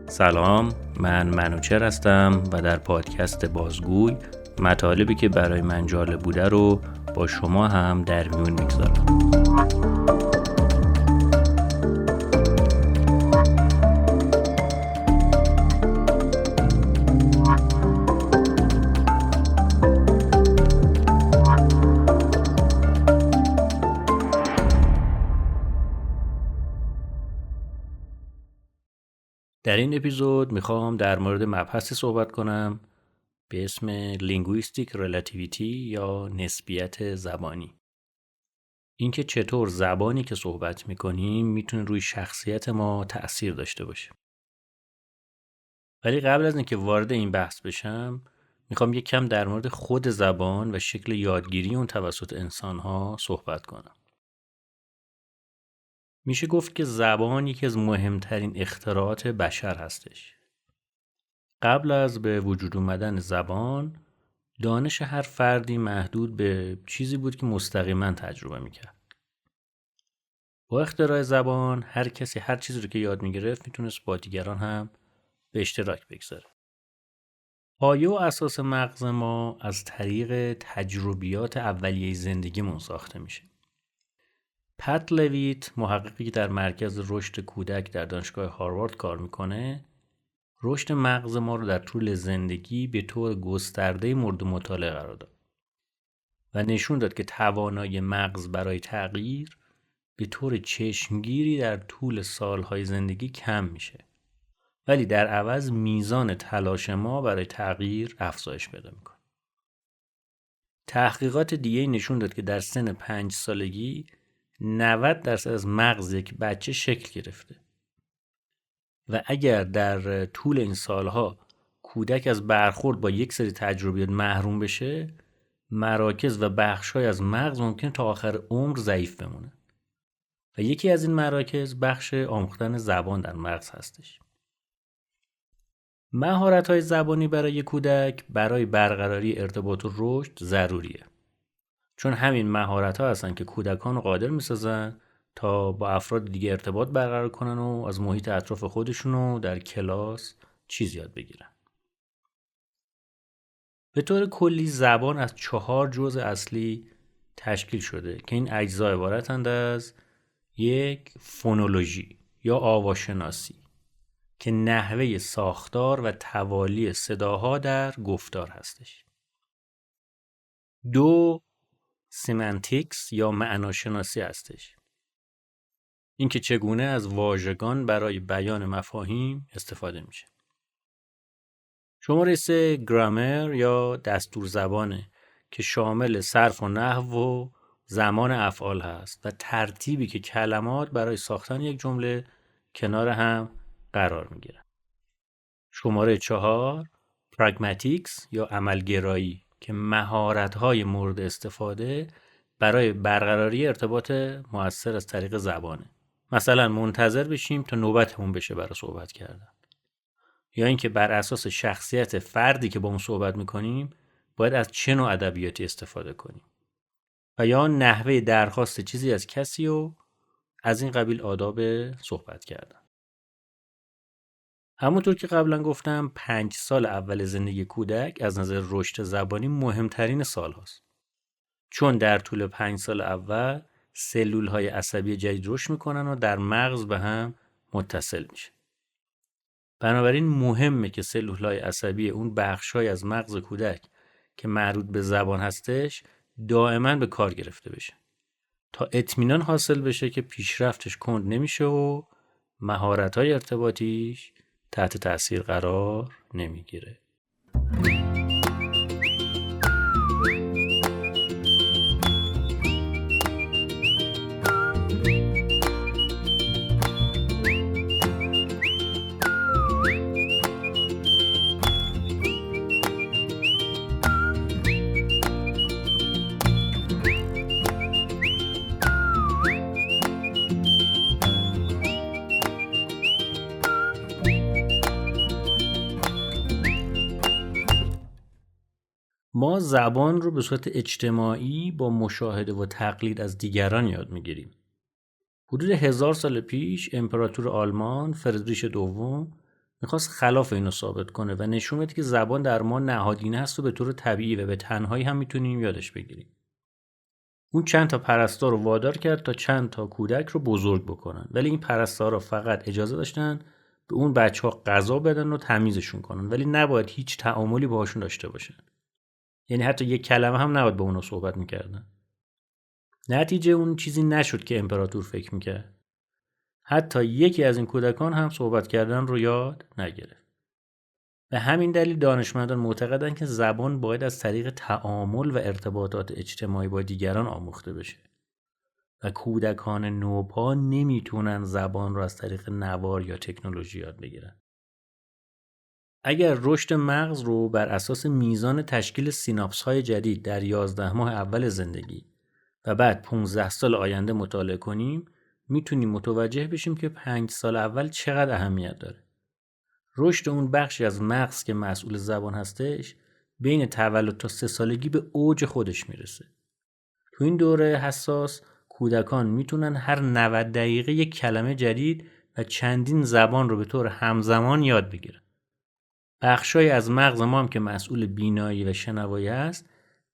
سلام، من منوچهر هستم و در پادکست بازگوی مطالبی که برای من جالب بوده رو با شما هم در میون میگذارم. در این اپیزود میخوام در مورد مبحثی صحبت کنم به اسم Linguistic Relativity یا نسبیت زبانی. اینکه چطور زبانی که صحبت میکنیم میتونه روی شخصیت ما تأثیر داشته باشه. ولی قبل از اینکه وارد این بحث بشم میخوام یک کم در مورد خود زبان و شکل یادگیری اون توسط انسانها صحبت کنم. میشه گفت که زبان یکی از مهمترین اختراعات بشر هستش. قبل از به وجود اومدن زبان، دانش هر فردی محدود به چیزی بود که مستقیما تجربه میکرد. با اختراع زبان، هر کسی هر چیزی رو که یاد میگرفت میتونست با دیگران هم به اشتراک بگذاره. پایه و اساس مغز ما از طریق تجربیات اولیه زندگیمون ساخته میشه. پت لویت، محققی که در مرکز رشد کودک در دانشگاه هاروارد کار میکنه، رشد مغز ما رو در طول زندگی به طور گسترده مورد مطالعه قرار داد و نشون داد که توانایی مغز برای تغییر به طور چشمگیری در طول سالهای زندگی کم میشه، ولی در عوض میزان تلاش ما برای تغییر افزایش پیدا میکنه. تحقیقات دیگه نشون داد که در سن 5 سالگی 90% از مغز یک بچه شکل گرفته و اگر در طول این سالها کودک از برخورد با یک سری تجربیات محروم بشه، مراکز و بخش‌های از مغز ممکن تا آخر عمر ضعیف بمونه و یکی از این مراکز بخش آموختن زبان در مغز هستش. مهارت‌های زبانی برای کودک برای برقراری ارتباط و رشد ضروریه، چون همین مهارت‌ها هستن که کودکان رو قادر می‌سازن تا با افراد دیگه ارتباط برقرار کنن و از محیط اطراف خودشون رو در کلاس چیز یاد بگیرن. به طور کلی زبان از 4 جزء اصلی تشکیل شده که این اجزا عبارتند از 1. فونولوژی یا آواشناسی که نحوه ساختار و توالی صداها در گفتار هستش. 2. سمنتیکس یا معناشناسی هستش. این که چگونه از واژگان برای بیان مفاهیم استفاده میشه. شماره 3. گرامر یا دستور زبانه که شامل صرف و نحو و زمان افعال هست و ترتیبی که کلمات برای ساختن یک جمله کنار هم قرار میگیرن. شماره 4. پراگماتیکس یا عملگرایی که مهارت‌های مورد استفاده برای برقراری ارتباط مؤثر از طریق زبانه. مثلا منتظر بشیم تا نوبتمون بشه برای صحبت کردن، یا اینکه بر اساس شخصیت فردی که با اون صحبت میکنیم باید از چه نوع ادبیاتی استفاده کنیم، و یا نحوه درخواست چیزی از کسی و از این قبیل آداب صحبت کردن. همونطور که قبلا گفتم 5 سال اول زندگی کودک از نظر رشد زبانی مهمترین سال هاست، چون در طول 5 سال اول سلول‌های عصبی جدید رشد میکنن و در مغز به هم متصل میشه. بنابراین مهمه که سلول‌های عصبی اون بخش‌های از مغز کودک که مربوط به زبان هستش دائما به کار گرفته بشه تا اطمینان حاصل بشه که پیشرفتش کند نمیشه و مهارت‌های ارتباطیش تحت تأثیر قرار نمیگیره. ما زبان رو به صورت اجتماعی با مشاهده و تقلید از دیگران یاد میگیریم. حدود 1000 سال پیش امپراتور آلمان فردریش دوم میخواست خلاف اینو ثابت کنه و نشون بده که زبان در ما نهادینه هست و به طور طبیعی و به تنهایی هم میتونیم یادش بگیریم. اون چند تا پرستار رو وادار کرد تا چند تا کودک رو بزرگ بکنن، ولی این پرستارا فقط اجازه داشتن به اون بچه‌ها غذا بدن و تمیزشون کنن، ولی نباید هیچ تعاملی باهاشون داشته باشن. یعنی حتی یک کلمه هم نباید با اونا صحبت میکردن. نتیجه اون چیزی نشد که امپراتور فکر میکرد. حتی یکی از این کودکان هم صحبت کردن رو یاد نگرفت. به همین دلیل دانشمندان معتقدند که زبان باید از طریق تعامل و ارتباطات اجتماعی با دیگران آموخته بشه و کودکان نوپا نمیتونن زبان رو از طریق نوار یا تکنولوژی یاد بگیرن. اگر رشد مغز رو بر اساس میزان تشکیل سیناپس های جدید در 11 ماه اول زندگی و بعد 15 سال آینده مطالعه کنیم، میتونیم متوجه بشیم که 5 سال اول چقدر اهمیت داره. رشد اون بخشی از مغز که مسئول زبان هستش بین تولد تا 3 سالگی به اوج خودش میرسه. تو این دوره حساس کودکان میتونن هر 90 دقیقه یک کلمه جدید و چندین زبان رو به طور همزمان یاد بگیرن. بخشای از مغز ما هم که مسئول بینایی و شنوایی هست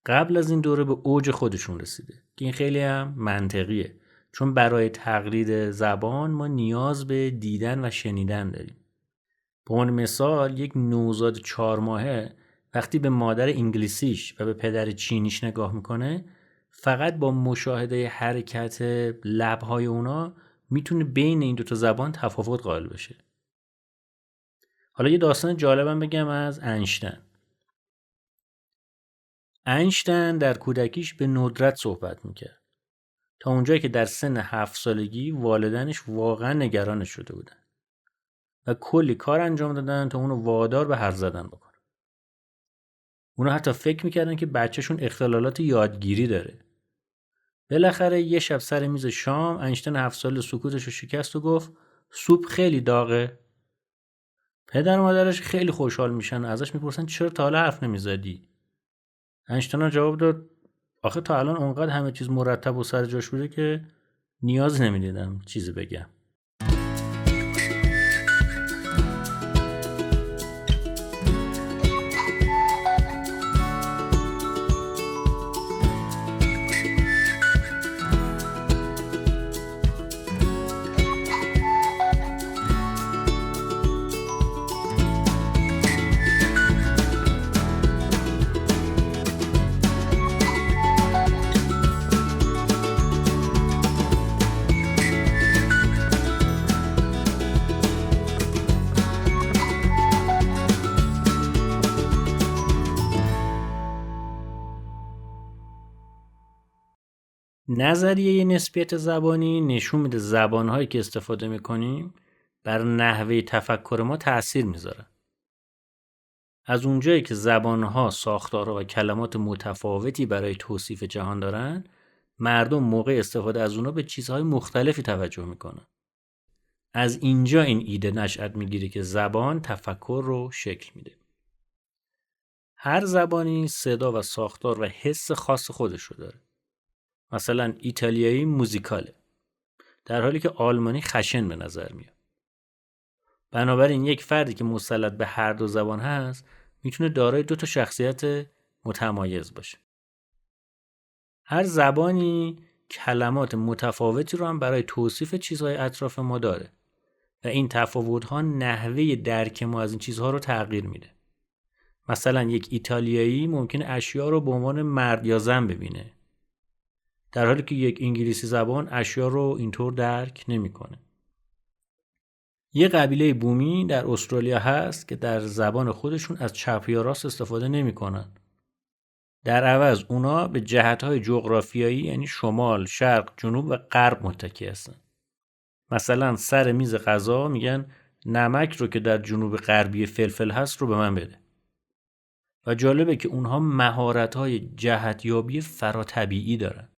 قبل از این دوره به اوج خودشون رسیده که این خیلی هم منطقیه، چون برای تقلید زبان ما نیاز به دیدن و شنیدن داریم. به عنوان مثال یک نوزاد 4 ماهه وقتی به مادر انگلیسیش و به پدر چینیش نگاه میکنه فقط با مشاهده حرکت لبهای اونا میتونه بین این دوتا زبان تفاوت قائل بشه. حالا یه داستان جالبم بگم از اینشتین. اینشتین در کودکیش به ندرت صحبت میکرد تا اونجایی که در سن 7 سالگی والدینش واقعا نگرانش شده بودن و کلی کار انجام دادن تا اونو وادار به حرف زدن بکنه. اونا حتی فکر میکردن که بچهشون اختلالات یادگیری داره. بالاخره یه شب سر میز شام اینشتین 7 ساله سکوتش رو شکست و گفت سوپ خیلی داغه. پدر و مادرش خیلی خوشحال میشن، ازش میپرسن چرا تا حالا حرف نمیزدی؟ اینشتین جواب داد آخه تا الان اونقدر همه چیز مرتب و سر جاش بوده که نیاز نمیدیدم چیزی بگم. نظریه نسبیت زبانی نشون میده زبانهایی که استفاده میکنیم بر نحوه تفکر ما تأثیر میذاره. از اونجایی که زبانها ساختارها و کلمات متفاوتی برای توصیف جهان دارن، مردم موقع استفاده از اونها به چیزهای مختلفی توجه میکنن. از اینجا این ایده نشأت میگیره که زبان تفکر رو شکل میده. هر زبانی صدا و ساختار و حس خاص خودش رو داره. مثلا ایتالیایی موزیکاله، در حالی که آلمانی خشن به نظر میاد. بنابراین یک فردی که مسلط به هر دو زبان هست میتونه دارای 2 تا شخصیت متمایز باشه. هر زبانی کلمات متفاوتی رو هم برای توصیف چیزهای اطراف ما داره و این تفاوت‌ها نحوه درک ما از این چیزها رو تغییر میده. مثلا یک ایتالیایی ممکنه اشیا رو به عنوان مرد یا زن ببینه، در حالی که یک انگلیسی زبان اشیا رو اینطور درک نمی‌کنه. یه قبیله بومی در استرالیا هست که در زبان خودشون از چپ یا راست استفاده نمی‌کنن. در عوض اونا به جهت‌های جغرافیایی یعنی شمال، شرق، جنوب و غرب متکی هستن. مثلا سر میز غذا میگن نمک رو که در جنوب غربی فلفل هست رو به من بده. و جالبه که اونها مهارت‌های جهتیابی فراتبیعی دارن.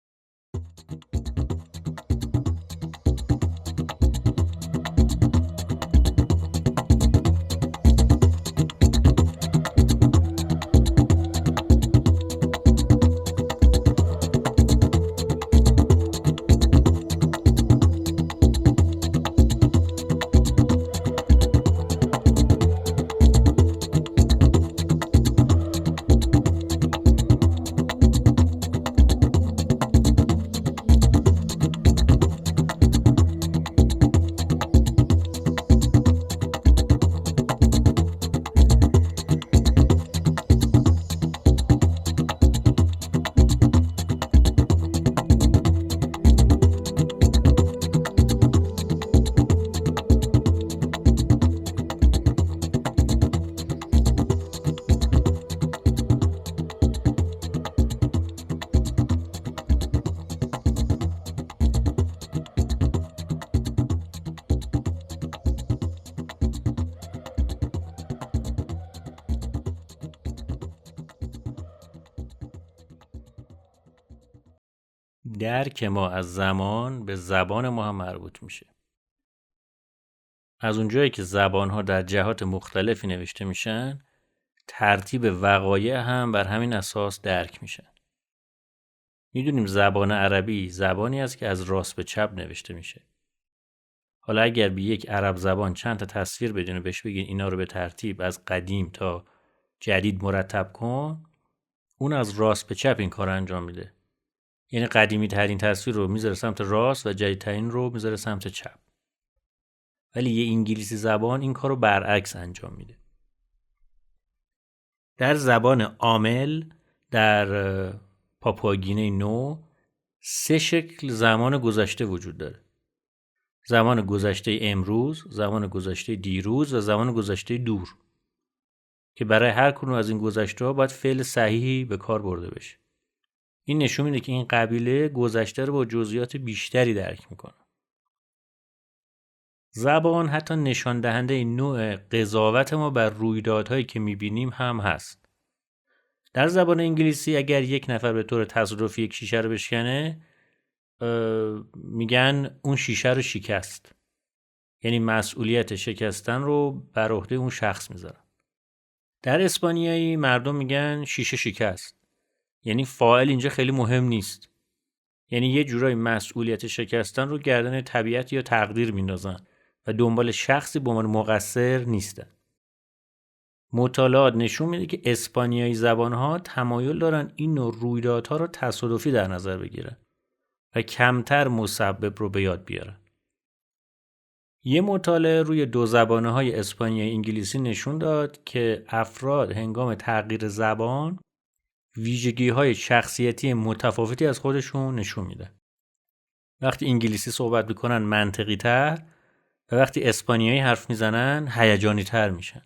درک ما از زمان به زبان ما هم مربوط میشه. از اونجایی که زبان‌ها در جهات مختلفی نوشته میشن، ترتیب وقایع هم بر همین اساس درک میشن. میدونیم زبان عربی زبانی است که از راست به چپ نوشته میشه. حالا اگر به یک عرب زبان چند تا تصویر بدین و بهش بگین اینا رو به ترتیب از قدیم تا جدید مرتب کن، اون از راست به چپ این کار انجام میده. یعنی قدیمی ترین تصویر رو میذاره سمت راست و جدیدترین رو میذاره سمت چپ. ولی یه انگلیسی زبان این کار رو برعکس انجام میده. در زبان عامل در پاپوآگینه نو 3 شکل زمان گذشته وجود داره. زمان گذشته امروز، زمان گذشته دیروز و زمان گذشته دور، که برای هر کدوم از این گذشته‌ها باید فعل صحیحی به کار برده بشه. این نشون میده که این قبیله گذشته رو با جزئیات بیشتری درک میکنه. زبان حتی نشان دهنده نوع قضاوت ما بر رویدادهایی که میبینیم هم هست. در زبان انگلیسی اگر یک نفر به طور تصادفی یک شیشه رو بشکنه، میگن اون شیشه رو شکست. یعنی مسئولیت شکستن رو بر عهده اون شخص میذارن. در اسپانیایی مردم میگن شیشه شکست. یعنی فاعل اینجا خیلی مهم نیست. یعنی یه جورای مسئولیت شکستن رو گردن طبیعت یا تقدیر میندازن و دنبال شخصی به عنوان مقصر نیستن. مطالعات نشون میده که اسپانیایی زبان‌ها تمایل دارن این نوع رویدادها رو تصادفی در نظر بگیرن و کمتر مسبب رو به یاد بیارن. یه مطالعه روی 2 زبانه‌های اسپانیایی انگلیسی نشون داد که افراد هنگام تغییر زبان ویژگی‌های شخصیتی متفاوتی از خودشون نشون میدن. وقتی انگلیسی صحبت میکنن منطقی تر و وقتی اسپانیایی حرف میزنن هیجانی تر میشن.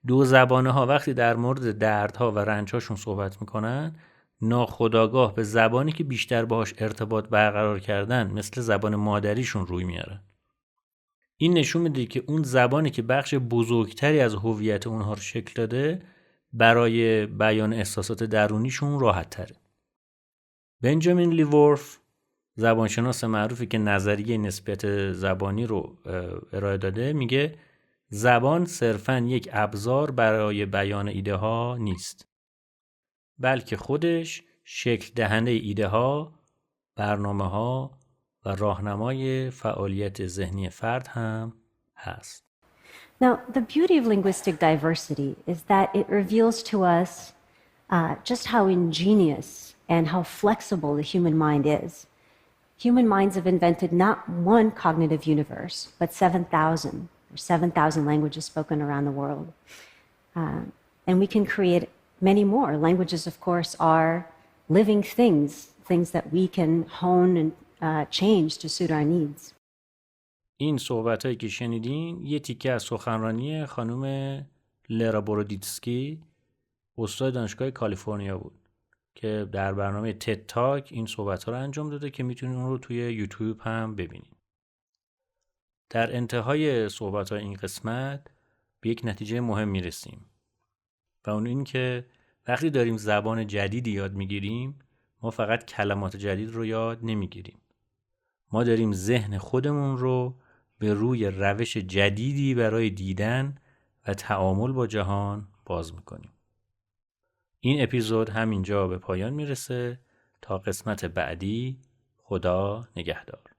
2 زبانه‌ها وقتی در مورد دردها و رنج‌هاشون صحبت میکنن، ناخودآگاه به زبانی که بیشتر باهاش ارتباط برقرار کردن مثل زبان مادریشون روی میارن. این نشون میده که اون زبانی که بخش بزرگتری از هویت اونها رو شکل داده برای بیان احساسات درونیشون راحت تره. بنجامین لیورف، زبانشناس معروفی که نظریه نسبیت زبانی رو ارائه داده، میگه زبان صرفاً یک ابزار برای بیان ایده ها نیست، بلکه خودش شکل دهنده ایده ها، برنامه ها و راهنمای فعالیت ذهنی فرد هم هست. Now, the beauty of linguistic diversity is that it reveals to us just how ingenious and how flexible the human mind is. Human minds have invented not one cognitive universe, but 7,000 or 7,000 languages spoken around the world. And we can create many more. Languages, of course, are living things, things that we can hone and change to suit our needs. این صحبتایی که شنیدین یه تیکه از سخنرانی خانم لرا برودیتسکی، استاد دانشگاه کالیفرنیا بود که در برنامه تد تاک این صحبت‌ها رو انجام داده که میتونید اون رو توی یوتیوب هم ببینید. در انتهای صحبت‌های این قسمت به یک نتیجه مهم میرسیم و اون این که وقتی داریم زبان جدیدی یاد میگیریم، ما فقط کلمات جدید رو یاد نمیگیریم. ما داریم ذهن خودمون رو به روی روش جدیدی برای دیدن و تعامل با جهان باز میکنیم. این اپیزود همینجا به پایان میرسه. تا قسمت بعدی، خدا نگهدار.